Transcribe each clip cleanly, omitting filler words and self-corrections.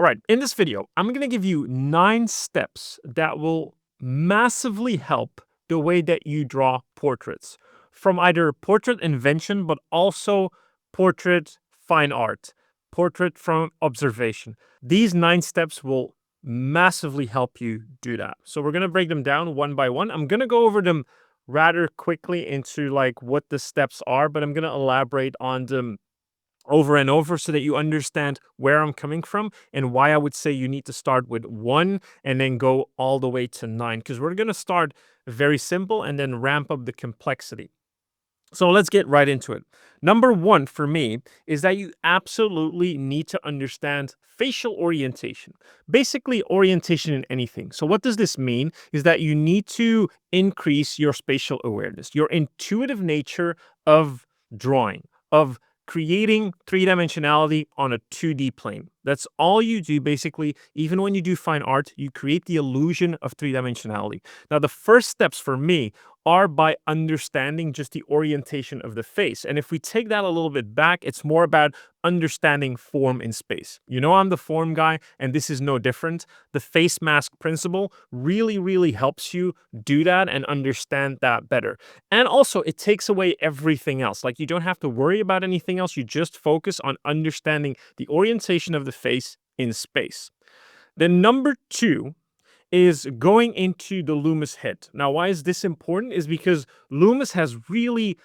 All right, in this video, I'm going to give you 9 steps that will massively help the way that you draw portraits from either portrait invention, but also portrait fine art, portrait from observation. These 9 steps will massively help you do that. So we're going to break them down one by one. I'm going to go over them rather quickly into like what the steps are, but I'm going to elaborate on them over and over so that you understand where I'm coming from and why I would say you need to start with 1 and then go all the way to 9, because we're going to start very simple and then ramp up the complexity. So let's get right into it. Number 1 for me is that you absolutely need to understand facial orientation. Basically, orientation in anything. So what does this mean? Is that you need to increase your spatial awareness, your intuitive nature of drawing, of creating three-dimensionality on a 2D plane. That's all you do basically. Even when you do fine art, you create the illusion of three-dimensionality. Now, the first steps for me are by understanding just the orientation of the face. And if we take that a little bit back, it's more about understanding form in space. You know, I'm the form guy, and this is no different. The face mask principle really helps you do that and understand that better. And also, it takes away everything else. Like, you don't have to worry about anything else. You just focus on understanding the orientation of the face in space. Then number 2 is going into the Loomis head. Now, why is this important? Is because Loomis has really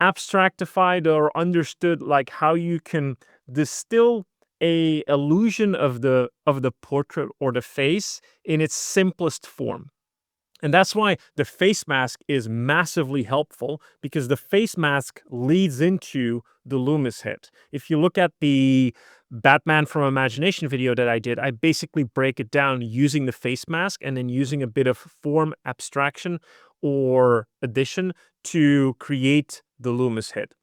abstractified or understood like how you can distill a illusion of the portrait or the face in its simplest form. And that's why the face mask is massively helpful, because the face mask leads into the Loomis head. If you look at the Batman from Imagination video that I did, I basically break it down using the face mask and then using a bit of form abstraction or addition to create the Loomis head.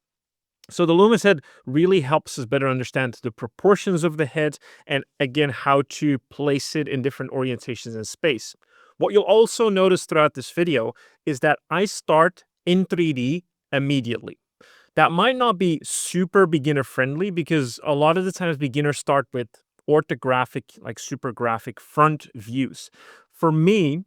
So the Loomis head really helps us better understand the proportions of the head and, again, how to place it in different orientations in space. What you'll also notice throughout this video is that I start in 3D immediately. That might not be super beginner friendly, because a lot of the times beginners start with orthographic, like super graphic front views. For me,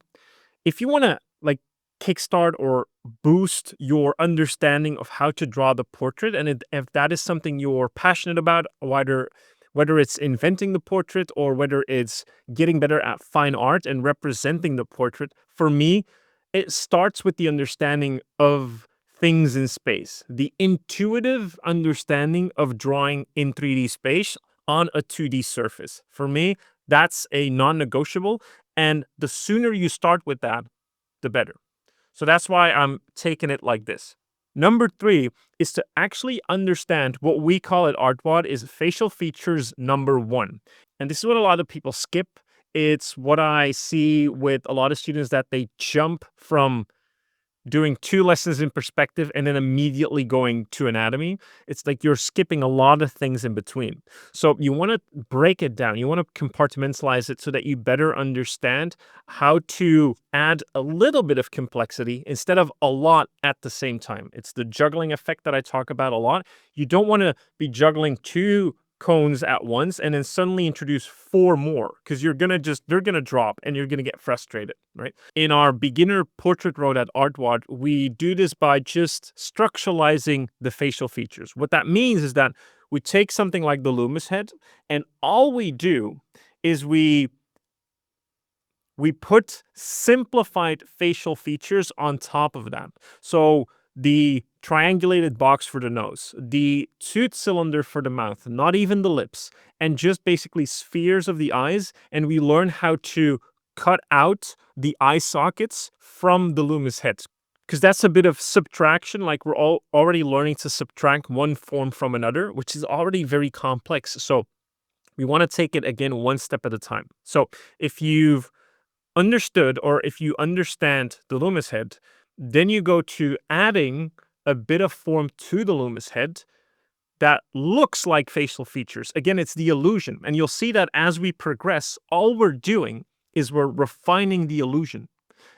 if you want to like kickstart or boost your understanding of how to draw the portrait, and if that is something you're passionate about, whether it's inventing the portrait or whether it's getting better at fine art and representing the portrait, for me, it starts with the understanding of things in space, the intuitive understanding of drawing in 3D space on a 2D surface. For me, that's a non-negotiable, and the sooner you start with that, the better. So that's why I'm taking it like this. Number 3 is to actually understand what we call at Artwod is facial features number 1. And this is what a lot of people skip. It's what I see with a lot of students, that they jump from doing 2 lessons in perspective and then immediately going to anatomy. It's like you're skipping a lot of things in between. So you want to break it down. You want to compartmentalize it so that you better understand how to add a little bit of complexity instead of a lot at the same time. It's the juggling effect that I talk about a lot. You don't want to be juggling 2 cones at once and then suddenly introduce 4 more, because they're gonna drop and you're gonna get frustrated, right? In our beginner portrait road at Artwod, we do this by just structuralizing the facial features. What that means is that we take something like the Loomis head, and all we do is we put simplified facial features on top of that. So the triangulated box for the nose, the tooth cylinder for the mouth, not even the lips, and just basically spheres of the eyes. And we learn how to cut out the eye sockets from the Loomis head, because that's a bit of subtraction. Like, we're all already learning to subtract one form from another, which is already very complex. So we want to take it, again, one step at a time. So if you've understood, or if you understand the Loomis head, then you go to adding a bit of form to the Loomis head that looks like facial features. Again, it's the illusion. And you'll see that as we progress, all we're doing is we're refining the illusion.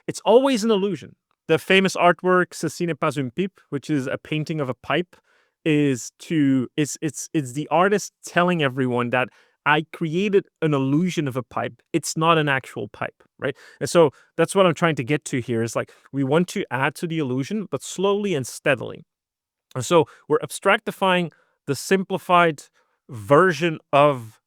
It's always an illusion. The famous artwork, Ceci n'est pas une pipe, which is a painting of a pipe, is the artist telling everyone that I created an illusion of a pipe. It's not an actual pipe, right? And so that's what I'm trying to get to here is like we want to add to the illusion, but slowly and steadily. And so we're abstractifying the simplified version of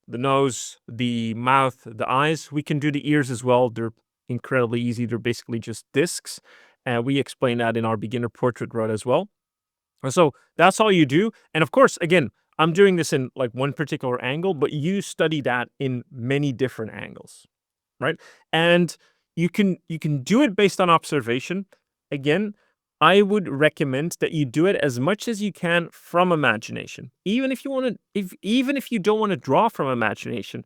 the nose, the mouth, the eyes. We can do the ears as well. They're incredibly easy. They're basically just discs. And we explain that in our beginner portrait road as well. And so that's all you do. And of course, again, I'm doing this in like one particular angle, but you study that in many different angles, right? And you can do it based on observation. Again, I would recommend that you do it as much as you can from imagination. Even if you want to even if you don't want to draw from imagination,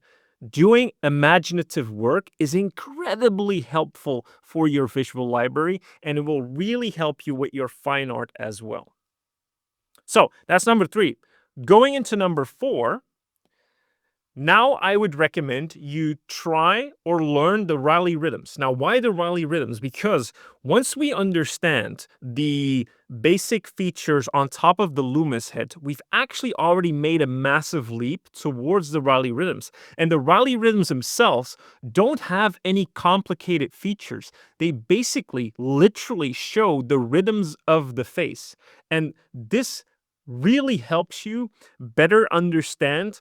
doing imaginative work is incredibly helpful for your visual library, and it will really help you with your fine art as well. So that's number 3. Going into number 4, now I would recommend you try or learn the Raleigh rhythms. Now, why the Raleigh rhythms? Because once we understand the basic features on top of the Loomis head, we've actually already made a massive leap towards the Raleigh rhythms. And the Raleigh rhythms themselves don't have any complicated features. They basically literally show the rhythms of the face. And this really helps you better understand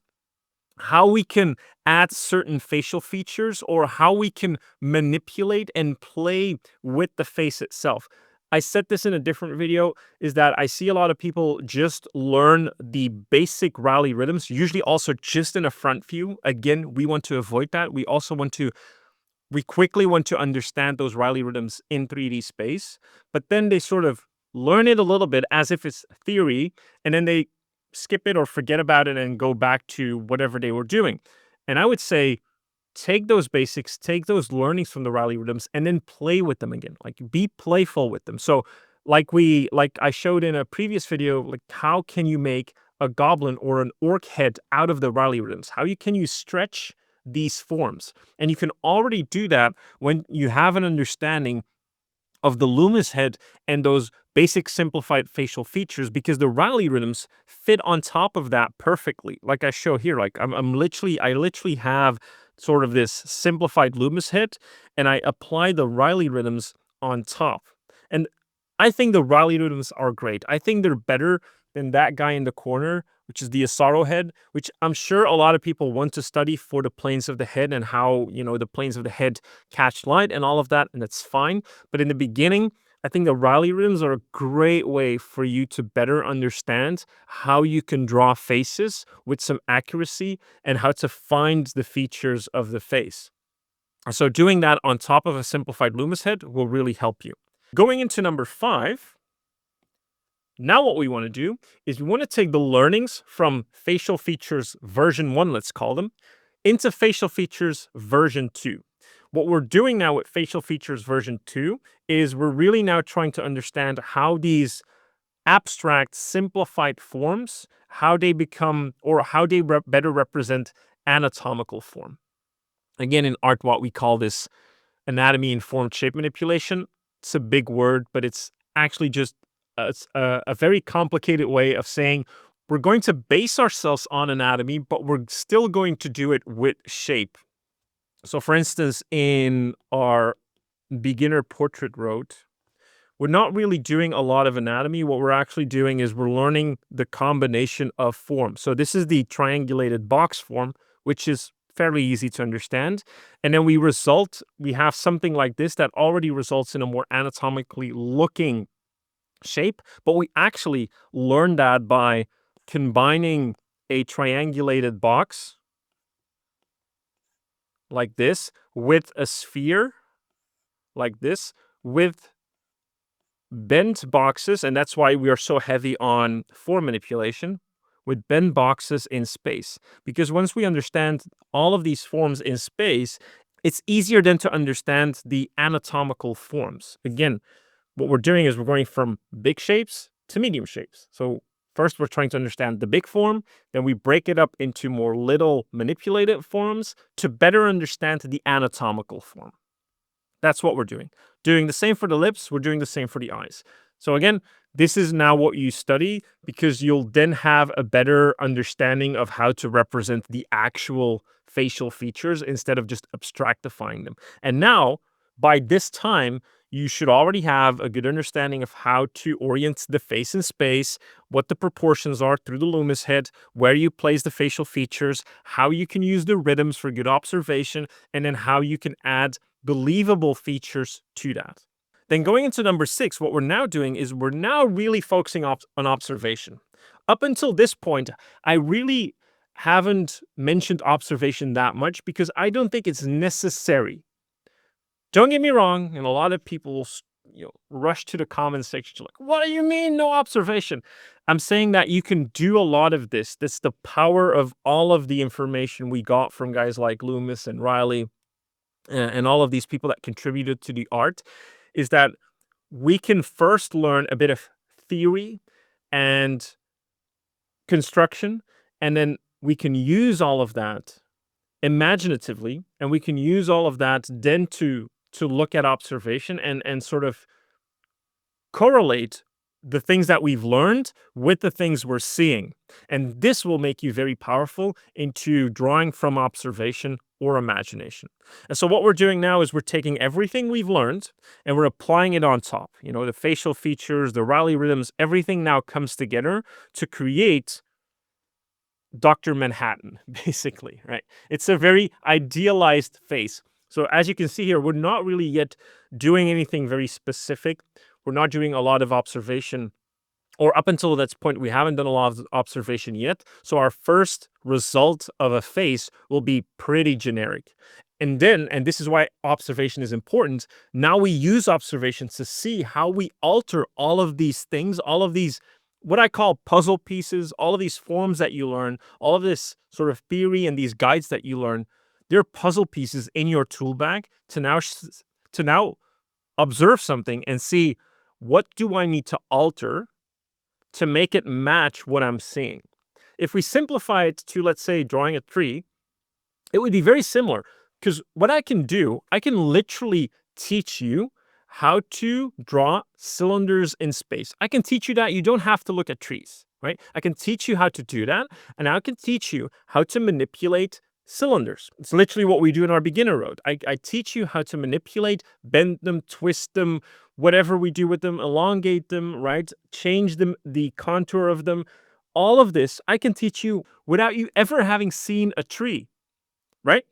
how we can add certain facial features or how we can manipulate and play with the face itself. I said this in a different video, is that I see a lot of people just learn the basic Raleigh rhythms, usually also just in a front view. Again, we want to avoid that. We quickly want to understand those Raleigh rhythms in 3D space, but then they sort of learn it a little bit as if it's theory, and then they skip it or forget about it and go back to whatever they were doing. And I would say take those basics, take those learnings from the Raleigh rhythms, and then play with them again. Like be playful with them. So like I showed in a previous video, like how can you make a goblin or an orc head out of the Raleigh rhythms? Can you stretch these forms? And you can already do that when you have an understanding of the Loomis head and those basic simplified facial features, because the Raleigh rhythms fit on top of that perfectly. Like I show here, like I literally have sort of this simplified Loomis head, and I apply the Raleigh rhythms on top. And I think the Raleigh rhythms are great. I think they're better than that guy in the corner, which is the Asaro head, which I'm sure a lot of people want to study for the planes of the head and how, the planes of the head catch light and all of that, and that's fine. But in the beginning, I think the Raleigh rhythms are a great way for you to better understand how you can draw faces with some accuracy and how to find the features of the face. So doing that on top of a simplified Loomis head will really help you. Going into number 5, now what we want to do is we want to take the learnings from facial features version 1, let's call them, into facial features version 2. What we're doing now with facial features version 2 is we're really now trying to understand how these abstract, simplified forms, how they become, or how they better represent anatomical form. Again, in Artwod, we call this anatomy-informed shape manipulation. It's a big word, but it's actually just a very complicated way of saying we're going to base ourselves on anatomy, but we're still going to do it with shape. So for instance, in our beginner portrait road, we're not really doing a lot of anatomy. What we're actually doing is we're learning the combination of forms. So this is the triangulated box form, which is fairly easy to understand. And then we have something like this that already results in a more anatomically looking shape, but we actually learn that by combining a triangulated box like this with a sphere like this with bent boxes, and that's why we are so heavy on form manipulation with bent boxes in space, because once we understand all of these forms in space, it's easier then to understand the anatomical forms. Again, what we're doing is we're going from big shapes to medium shapes. So first we're trying to understand the big form, then we break it up into more little manipulated forms to better understand the anatomical form. That's what we're doing. Doing the same for the lips, we're doing the same for the eyes. So again, this is now what you study because you'll then have a better understanding of how to represent the actual facial features instead of just abstractifying them. And now, by this time, you should already have a good understanding of how to orient the face in space, what the proportions are through the Loomis head, where you place the facial features, how you can use the rhythms for good observation, and then how you can add believable features to that. Then going into number 6, what we're now doing is we're now really focusing on observation. Up until this point, I really haven't mentioned observation that much because I don't think it's necessary. Don't get me wrong, and a lot of people will rush to the comment section like, what do you mean no observation? I'm saying that you can do a lot of this. That's the power of all of the information we got from guys like Loomis and Riley and all of these people that contributed to the art, is that we can first learn a bit of theory and construction, and then we can use all of that imaginatively, and we can use all of that then to look at observation and sort of correlate the things that we've learned with the things we're seeing. And this will make you very powerful into drawing from observation or imagination. And so what we're doing now is we're taking everything we've learned and we're applying it on top. The facial features, the Raleigh rhythms, everything now comes together to create Dr. Manhattan, basically, right? It's a very idealized face. So as you can see here, we're not really yet doing anything very specific. We're not doing a lot of observation, or up until that point, we haven't done a lot of observation yet. So our first result of a face will be pretty generic. And then, and this is why observation is important, now we use observations to see how we alter all of these things, all of these, what I call puzzle pieces, all of these forms that you learn, all of this sort of theory and these guides that you learn, they're puzzle pieces in your tool bag to now observe something and see, what do I need to alter to make it match what I'm seeing? If we simplify it to, let's say, drawing a tree, it would be very similar, because what I can do, I can literally teach you how to draw cylinders in space. I can teach you that. You don't have to look at trees, right? I can teach you how to do that, and I can teach you how to manipulate cylinders. It's literally what we do in our beginner road. I teach you how to manipulate, bend them, twist them, whatever we do with them, elongate them, right? Change them, the contour of them. All of this I can teach you without you ever having seen a tree, right?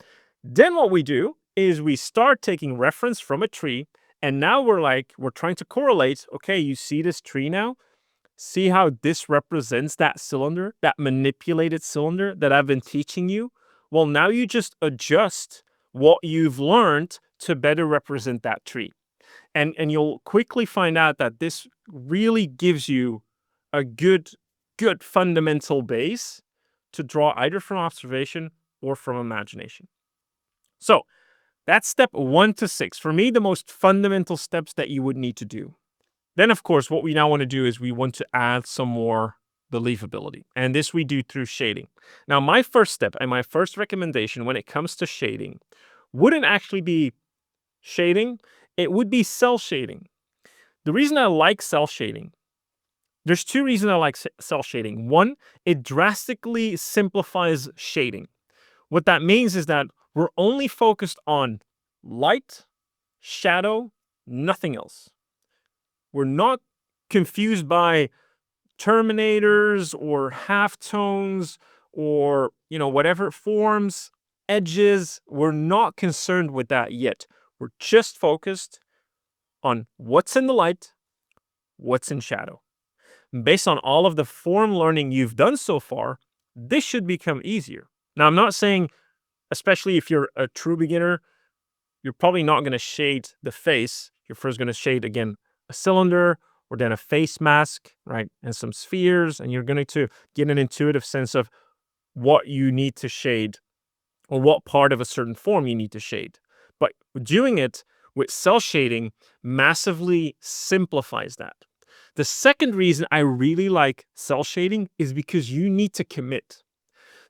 Then what we do is we start taking reference from a tree, and now we're trying to correlate, okay, you see this tree now? See how this represents that cylinder, that manipulated cylinder that I've been teaching you? Well, now you just adjust what you've learned to better represent that tree. And you'll quickly find out that this really gives you a good fundamental base to draw either from observation or from imagination. So that's step 1 to 6. For me, the most fundamental steps that you would need to do. Then, of course, what we now want to do is we want to add some more believability. And this we do through shading. Now, my first step and my first recommendation when it comes to shading wouldn't actually be shading. It would be cell shading. The reason I like cell shading, there's 2 reasons I like cell shading. One, it drastically simplifies shading. What that means is that we're only focused on light, shadow, nothing else. We're not confused by terminators or halftones or, whatever forms, edges. We're not concerned with that yet. We're just focused on what's in the light, what's in shadow. Based on all of the form learning you've done so far, this should become easier. Now, I'm not saying, especially if you're a true beginner, you're probably not going to shade the face. You're first going to shade, again, a cylinder or then a face mask, right? And some spheres. And you're going to get an intuitive sense of what you need to shade or what part of a certain form you need to shade. But doing it with cell shading massively simplifies that. The second reason I really like cell shading is because you need to commit.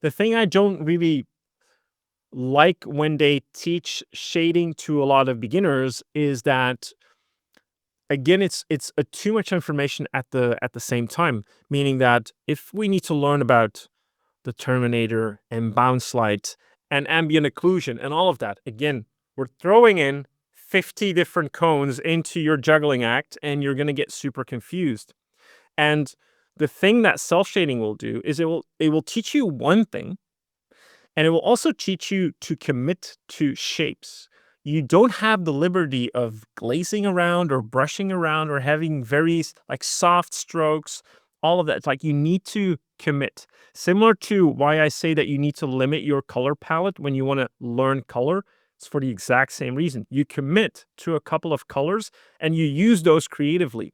The thing I don't really like when they teach shading to a lot of beginners is that again, it's too much information at the same time, meaning that if we need to learn about the Terminator and bounce light and ambient occlusion and all of that, again, we're throwing in 50 different cones into your juggling act and you're going to get super confused. And the thing that cell shading will do is it will teach you one thing, and it will also teach you to commit to shapes. You don't have the liberty of glazing around or brushing around or having very like soft strokes, all of that. It's like you need to commit. Similar to why I say that you need to limit your color palette when you want to learn color. It's for the exact same reason. You commit to a couple of colors and you use those creatively.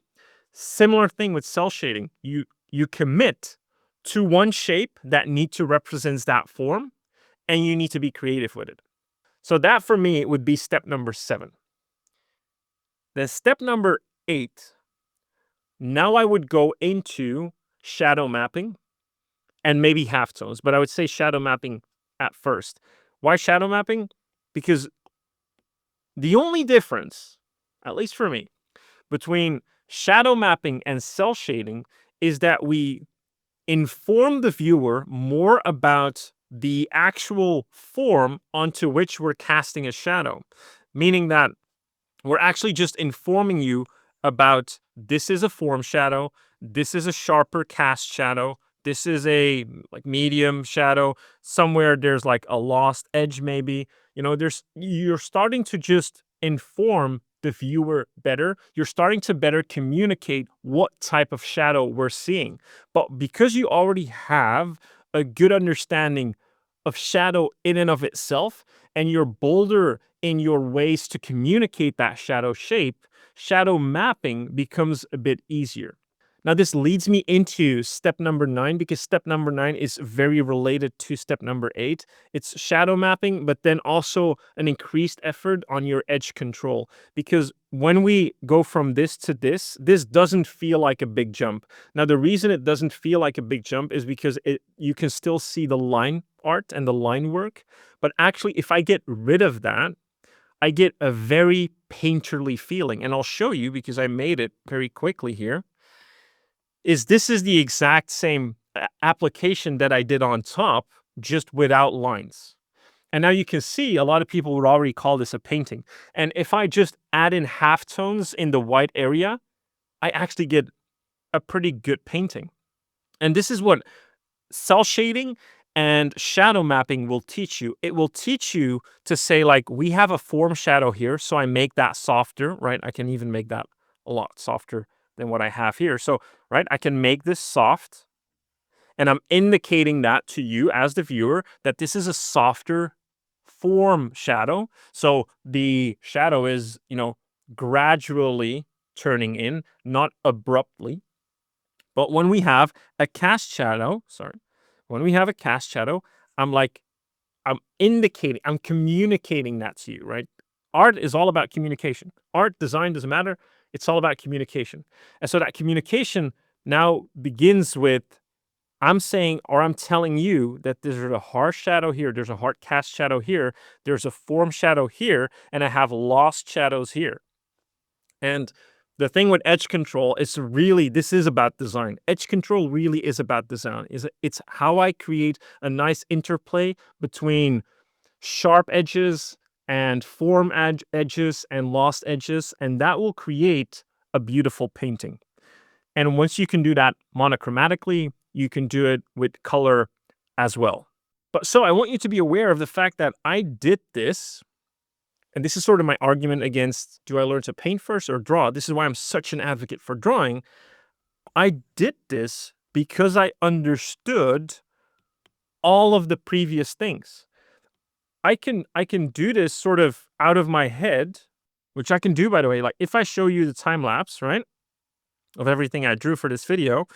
Similar thing with cell shading. You commit to one shape that need to represents that form, and you need to be creative with it. So that for me would be step number 7. Then step number 8, now I would go into shadow mapping and maybe halftones, but I would say shadow mapping at first. Why shadow mapping? Because the only difference, at least for me, between shadow mapping and cell shading is that we inform the viewer more about the actual form onto which we're casting a shadow, meaning that we're actually just informing you about this is a form shadow, this is a sharper cast shadow, this is a like medium shadow, somewhere there's like a lost edge maybe. There's you're starting to just inform the viewer better. You're starting to better communicate what type of shadow we're seeing. But because you already have a good understanding of shadow in and of itself, and you're bolder in your ways to communicate that shadow shape, shadow mapping becomes a bit easier. Now, this leads me into step number 9 because step number 9 is very related to step number 8. It's shadow mapping, but then also an increased effort on your edge control. Because when we go from this to this doesn't feel like a big jump. Now, the reason it doesn't feel like a big jump is because you can still see the line art and the line work. But actually, if I get rid of that, I get a very painterly feeling. And I'll show you because I made it very quickly here. This is the exact same application that I did on top, just without lines. And now you can see a lot of people would already call this a painting. And if I just add in halftones in the white area, I actually get a pretty good painting. And this is what cell shading and shadow mapping will teach you. It will teach you to say, like, we have a form shadow here, so I make that softer, right? I can even make that a lot softer than what I have here. So, right, I can make this soft, and I'm indicating that to you as the viewer that this is a softer form shadow. So the shadow is, gradually turning in, not abruptly. But when we have a cast shadow, I'm indicating, I'm communicating that to you, right? Art is all about communication. Art, design doesn't matter. It's all about communication. And so that communication now begins with, I'm saying, or I'm telling you that there's a harsh shadow here, there's a hard cast shadow here, there's a form shadow here, and I have lost shadows here. And the thing with edge control is this is about design. Edge control really is about design. It's how I create a nice interplay between sharp edges and form edges and lost edges, and that will create a beautiful painting. And once you can do that monochromatically, you can do it with color as well. But so I want you to be aware of the fact that I did this, and this is sort of my argument against, do I learn to paint first or draw? This is why I'm such an advocate for drawing. I did this because I understood all of the previous things. I can do this sort of out of my head, which I can do, by the way. Like, if I show you the time lapse, right, of everything I drew for this video,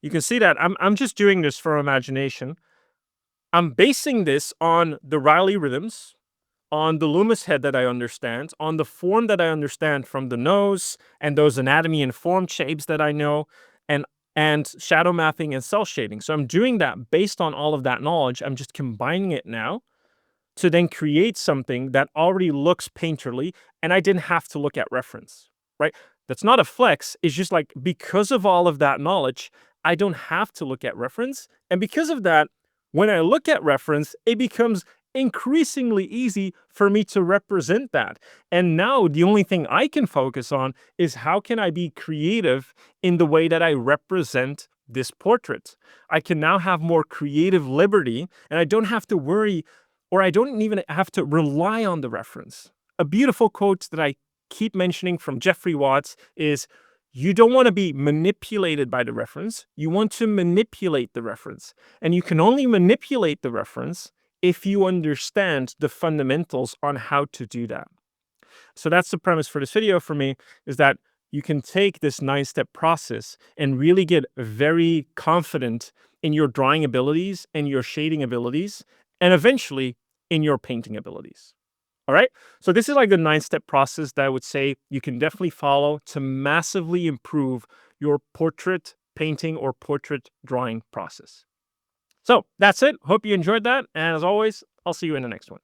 you can see that I'm just doing this for imagination. I'm basing this on the Riley rhythms, on the Loomis head that I understand, on the form that I understand from the nose, and those anatomy and form shapes that I know, and shadow mapping and cell shading. So I'm doing that based on all of that knowledge. I'm just combining it now to then create something that already looks painterly, and I didn't have to look at reference, right? That's not a flex. It's just like because of all of that knowledge, I don't have to look at reference. And because of that, when I look at reference, it becomes increasingly easy for me to represent that. And now the only thing I can focus on is how can I be creative in the way that I represent this portrait. I can now have more creative liberty, and I don't have to worry, or I don't even have to rely on the reference. A beautiful quote that I keep mentioning from Jeffrey Watts is, you don't want to be manipulated by the reference. You want to manipulate the reference. And you can only manipulate the reference if you understand the fundamentals on how to do that. So that's the premise for this video for me, is that you can take this 9-step process and really get very confident in your drawing abilities and your shading abilities, and eventually in your painting abilities. All right. So this is like the 9-step process that I would say you can definitely follow to massively improve your portrait painting or portrait drawing process. So that's it. Hope you enjoyed that. And as always, I'll see you in the next one.